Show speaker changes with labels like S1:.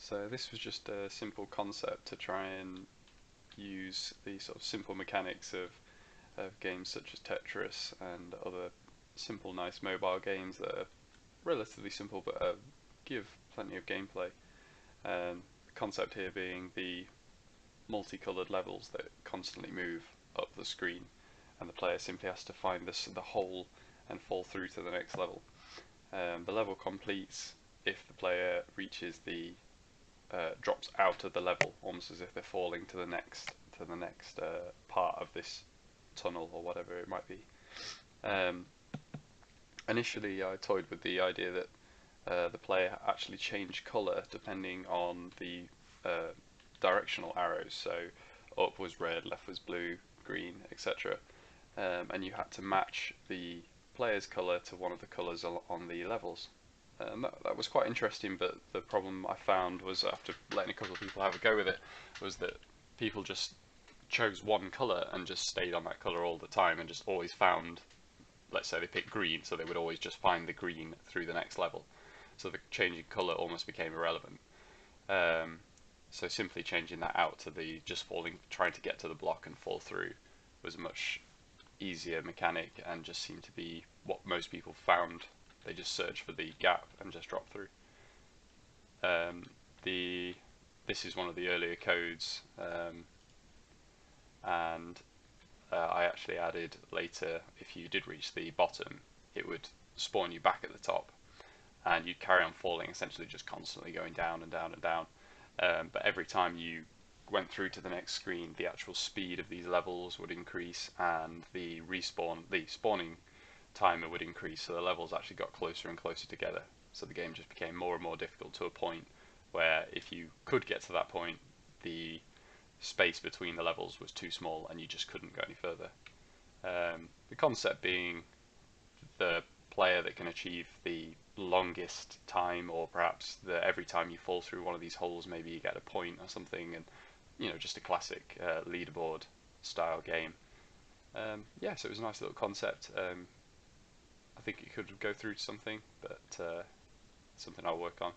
S1: So this was just a simple concept to try and use the sort of simple mechanics of games such as Tetris and other simple, nice mobile games that are relatively simple but give plenty of gameplay. The concept here being the multicolored levels that constantly move up the screen, and the player simply has to find the hole and fall through to the next level. The level completes if the player reaches the drops out of the level, almost as if they're falling to the next part of this tunnel or whatever it might be. Um, Initially, I toyed with the idea that the player actually changed colour depending on the uh, directional arrows. So up was red, left was blue, green, etc. And you had to match the player's colour to one of the colours on the levels. That was quite interesting, but the problem I found was, after letting a couple of people have a go with it, was that people just chose one colour and just stayed on that colour all the time and just always found, let's say they picked green, so they would always just find the green through the next level. So the changing colour almost became irrelevant. Um, so simply changing that out to the just falling, trying to get to the block and fall through, was a much easier mechanic and just seemed to be what most people found. They just search for the gap and just drop through. Um, this is one of the earlier codes, and I actually added later, if you did reach the bottom, it would spawn you back at the top, and you'd carry on falling, essentially just constantly going down and down and down. But every time you went through to the next screen, the actual speed of these levels would increase, and the spawning timer would increase, so the levels actually got closer and closer together. So the game just became more and more difficult, to a point where if you could get to that point, the space between the levels was too small and you just couldn't go any further. The concept being the player that can achieve the longest time, or perhaps every time you fall through one of these holes, maybe you get a point or something, and just a classic leaderboard style game. Yeah, so it was a nice little concept. I think it could go through to something, but something I'll work on.